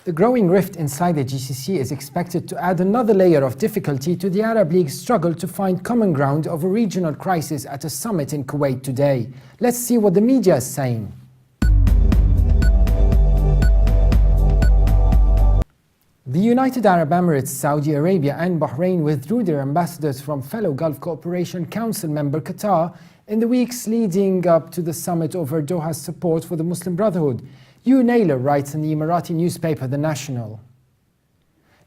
The growing rift inside the GCC is expected to add another layer of difficulty to the Arab League's struggle to find common ground over regional crisis at a summit in Kuwait today. Let's see what the media is saying. The United Arab Emirates, Saudi Arabia and Bahrain withdrew their ambassadors from fellow Gulf Cooperation Council member Qatar in the weeks leading up to the summit over Doha's support for the Muslim Brotherhood. Hugh Naylor writes in the Emirati newspaper The National.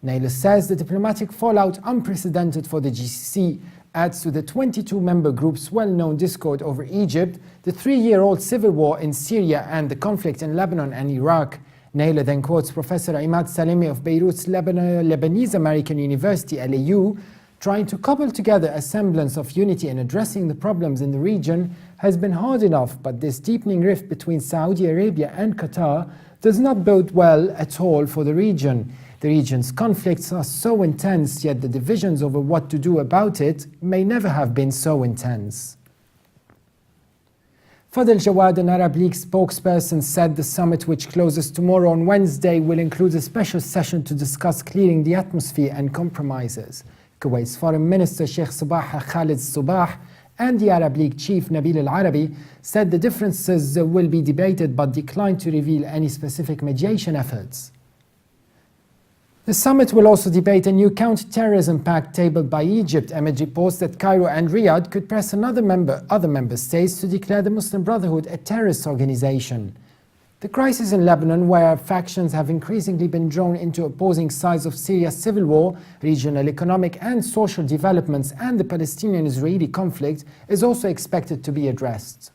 Naylor says the diplomatic fallout, unprecedented for the GCC, adds to the 22-member group's well-known discord over Egypt, the 3-year-old civil war in Syria and the conflict in Lebanon and Iraq. Naylor then quotes Professor Imad Salemi of Beirut's Lebanese American University, LAU, trying to cobble together a semblance of unity in addressing the problems in the region has been hard enough, but this deepening rift between Saudi Arabia and Qatar does not bode well at all for the region. The region's conflicts are so intense, yet the divisions over what to do about it may never have been so intense. Fadel Jawad, an Arab League spokesperson, said the summit, which closes tomorrow on Wednesday, will include a special session to discuss clearing the atmosphere and compromises. Kuwait's Foreign Minister Sheikh Sabah Khalid Sabah and the Arab League chief Nabil Al-Arabi said the differences will be debated but declined to reveal any specific mediation efforts. The summit will also debate a new counter-terrorism pact tabled by Egypt amid reports that Cairo and Riyadh could press other member states to declare the Muslim Brotherhood a terrorist organization. The crisis in Lebanon, where factions have increasingly been drawn into opposing sides of Syria's civil war, regional economic and social developments, and the Palestinian-Israeli conflict, is also expected to be addressed.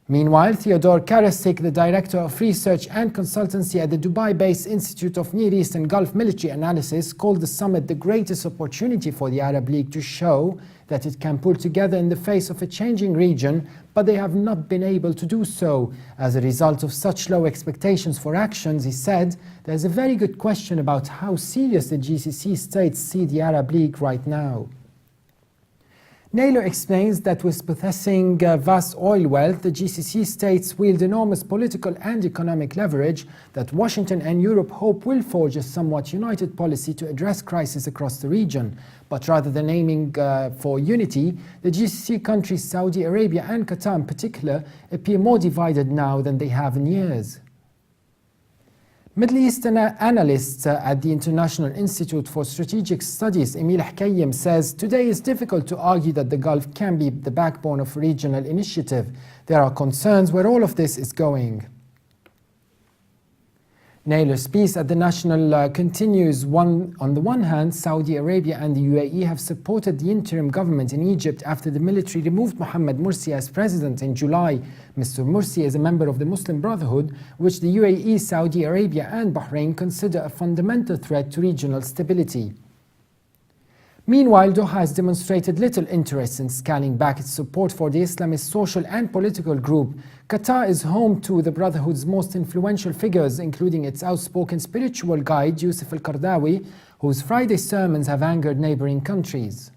Meanwhile, Theodore Karasik, the director of research and consultancy at the Dubai-based Institute of Near East and Gulf Military Analysis, called the summit the greatest opportunity for the Arab League to show that it can pull together in the face of a changing region, but they have not been able to do so. As a result of such low expectations for actions, he said, there's a very good question about how serious the GCC states see the Arab League right now. Naylor explains that with possessing vast oil wealth, the GCC states wield enormous political and economic leverage that Washington and Europe hope will forge a somewhat united policy to address crises across the region. But rather than aiming for unity, the GCC countries, Saudi Arabia and Qatar in particular, appear more divided now than they have in years. Middle Eastern analyst at the International Institute for Strategic Studies, Emil Hkayem, says today is difficult to argue that the Gulf can be the backbone of regional initiative. There are concerns where all of this is going. Naylor's piece at the National continues. On the one hand, Saudi Arabia and the UAE have supported the interim government in Egypt after the military removed Mohammed Morsi as president in July. Mr. Morsi is a member of the Muslim Brotherhood, which the UAE, Saudi Arabia and Bahrain consider a fundamental threat to regional stability. Meanwhile, Doha has demonstrated little interest in scaling back its support for the Islamist social and political group. Qatar is home to the Brotherhood's most influential figures, including its outspoken spiritual guide, Yusuf al-Qaradawi, whose Friday sermons have angered neighboring countries.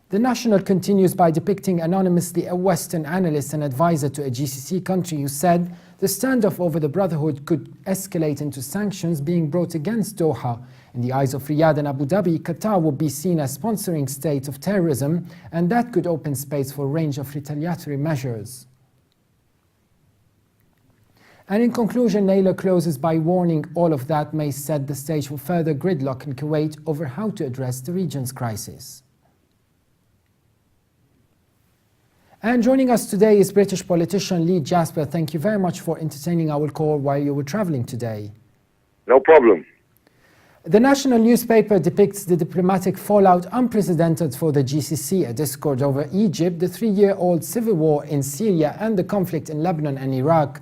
The National continues by depicting anonymously a Western analyst and advisor to a GCC country who said the standoff over the Brotherhood could escalate into sanctions being brought against Doha. In the eyes of Riyadh and Abu Dhabi, Qatar would be seen as sponsoring states of terrorism, and that could open space for a range of retaliatory measures. And in conclusion, Naylor closes by warning all of that may set the stage for further gridlock in Kuwait over how to address the region's crisis. And joining us today is British politician Lee Jasper. Thank you very much for entertaining our call while you were travelling today. No problem. The National newspaper depicts the diplomatic fallout unprecedented for the GCC, a discord over Egypt, the 3-year-old civil war in Syria and the conflict in Lebanon and Iraq.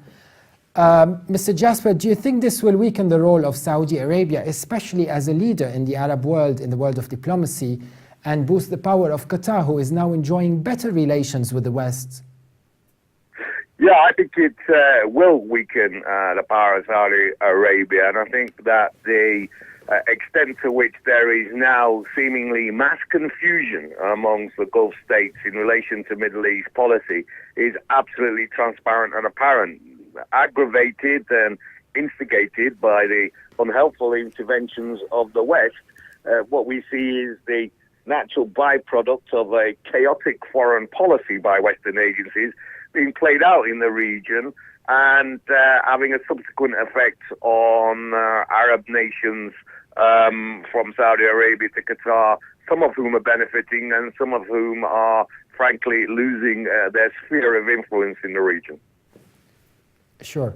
Mr. Jasper, do you think this will weaken the role of Saudi Arabia, especially as a leader in the Arab world, in the world of diplomacy, and boost the power of Qatar, who is now enjoying better relations with the West? Yeah, I think it will weaken the power of Saudi Arabia, and I think that the extent to which there is now seemingly mass confusion amongst the Gulf states in relation to Middle East policy is absolutely transparent and apparent. Aggravated and instigated by the unhelpful interventions of the West, what we see is the natural byproduct of a chaotic foreign policy by Western agencies being played out in the region and having a subsequent effect on Arab nations from Saudi Arabia to Qatar, some of whom are benefiting and some of whom are, frankly, losing their sphere of influence in the region. Sure.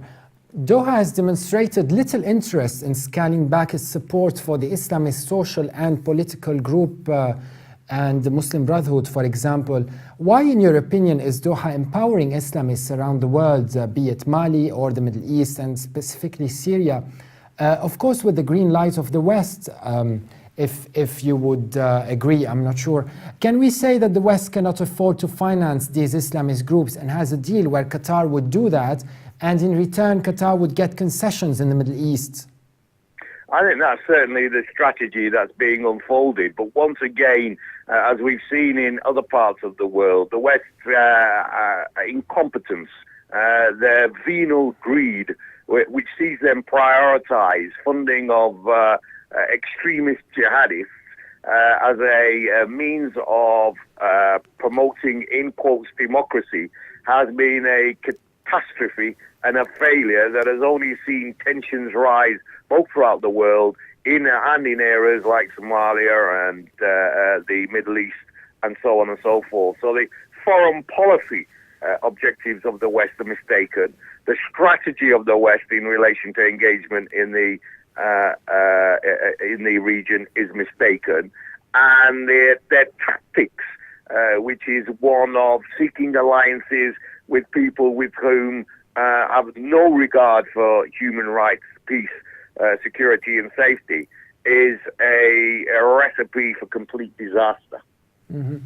Doha has demonstrated little interest in scaling back its support for the Islamist social and political group and the Muslim Brotherhood, for example. Why, in your opinion, is Doha empowering Islamists around the world, be it Mali or the Middle East and specifically Syria? Of course, with the green light of the West, if you would agree, I'm not sure. Can we say that the West cannot afford to finance these Islamist groups and has a deal where Qatar would do that, and in return Qatar would get concessions in the Middle East? I think that's certainly the strategy that's being unfolded. But once again, as we've seen in other parts of the world, the West's incompetence, their venal greed, which sees them prioritize funding of extremist jihadists as a means of promoting, in quotes, democracy, has been a catastrophe and a failure that has only seen tensions rise both throughout the world in areas like Somalia and the Middle East and so on and so forth. So the foreign policy objectives of the West are mistaken. The strategy of the West in relation to engagement in the region is mistaken, and their tactics, which is one of seeking alliances with people with whom have no regard for human rights, peace, security and safety, is a recipe for complete disaster. Mm-hmm.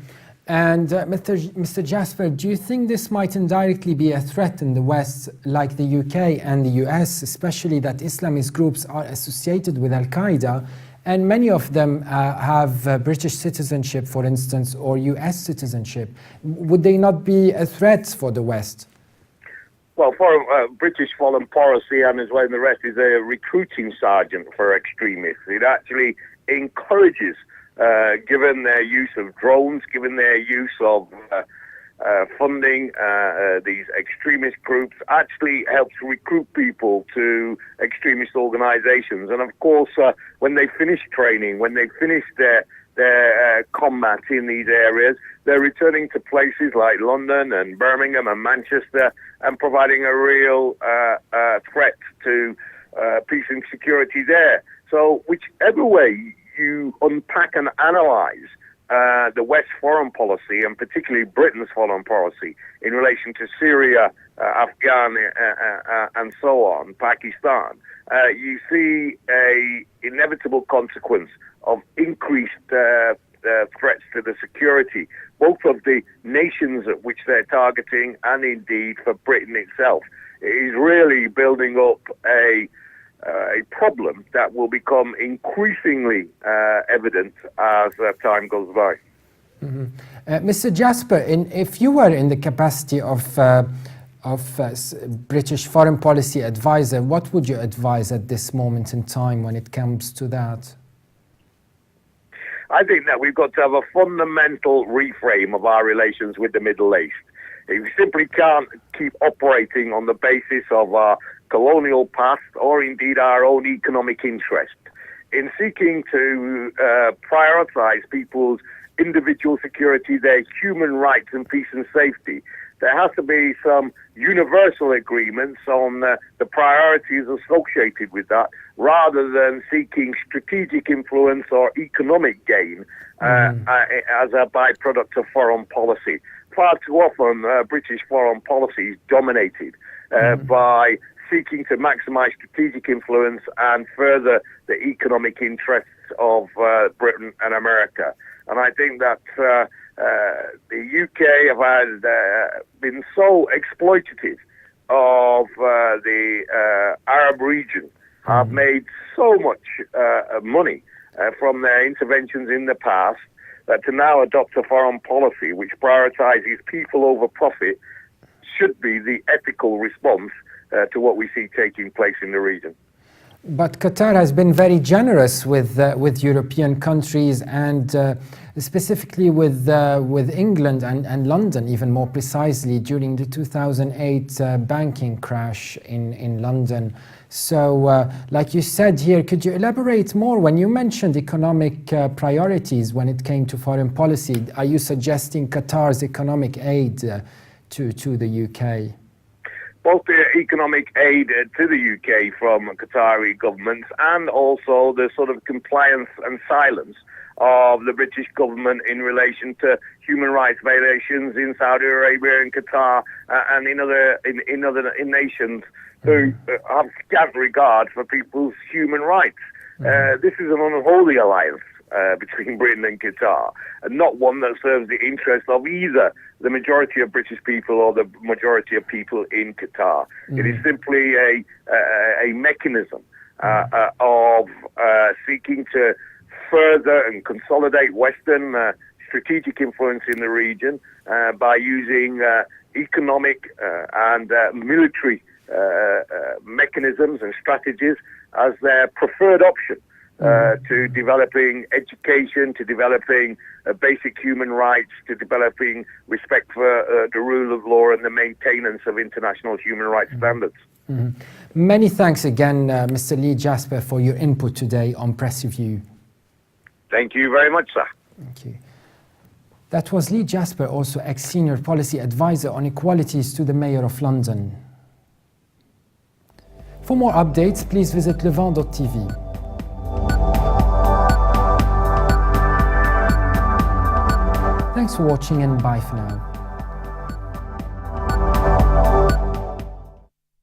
And Mr. Jasper, do you think this might indirectly be a threat in the West, like the UK and the US, especially that Islamist groups are associated with Al-Qaeda, and many of them have British citizenship, for instance, or US citizenship? Would they not be a threat for the West? Well, British foreign policy, and as well as the rest, is a recruiting sergeant for extremists. It actually encourages, given their use of drones, given their use of funding these extremist groups, actually helps recruit people to extremist organizations. And of course, when they finish training, when they finish their combat in these areas, they're returning to places like London and Birmingham and Manchester and providing a real threat to peace and security there. So whichever way you unpack and analyze the West foreign policy, and particularly Britain's foreign policy in relation to Syria, Afghan, and so on, Pakistan, you see a inevitable consequence of increased threats to the security, both of the nations at which they're targeting and indeed for Britain itself. It is really building up a problem that will become increasingly evident as time goes by. Mm-hmm. Mr. Jasper, if you were in the capacity of British foreign policy advisor, what would you advise at this moment in time when it comes to that? I think that we've got to have a fundamental reframe of our relations with the Middle East. We simply can't keep operating on the basis of our colonial past or indeed our own economic interest. In seeking to prioritize people's individual security, their human rights and peace and safety, there has to be some universal agreements on the priorities associated with that, rather than seeking strategic influence or economic gain as a byproduct of foreign policy. Far too often, British foreign policy is dominated by seeking to maximize strategic influence and further the economic interests of Britain and America. And I think that the UK have been so exploitative of the Arab region, have made so much money from their interventions in the past, that to now adopt a foreign policy which prioritizes people over profit should be the ethical response to what we see taking place in the region. But Qatar has been very generous with European countries and specifically with England and London, even more precisely, during the 2008 banking crash in London. So, like you said here, could you elaborate more? When you mentioned economic priorities when it came to foreign policy, are you suggesting Qatar's economic aid to the UK? Both the economic aid to the UK from Qatari governments and also the sort of compliance and silence of the British government in relation to human rights violations in Saudi Arabia and Qatar and in other nations who have scant regard for people's human rights. This is an unholy alliance between Britain and Qatar, and not one that serves the interest of either the majority of British people or the majority of people in Qatar. It is simply a mechanism of seeking to further and consolidate Western strategic influence in the region by using economic and military mechanisms and strategies as their preferred option to developing education, to developing basic human rights, to developing respect for the rule of law and the maintenance of international human rights standards. Many thanks again, Mr. Lee Jasper, for your input today on Press Review. Thank you very much, sir. Thank you. That was Lee Jasper, also ex-senior policy advisor on equalities to the Mayor of London. For more updates, please visit levant.tv. Thanks for watching and bye for now.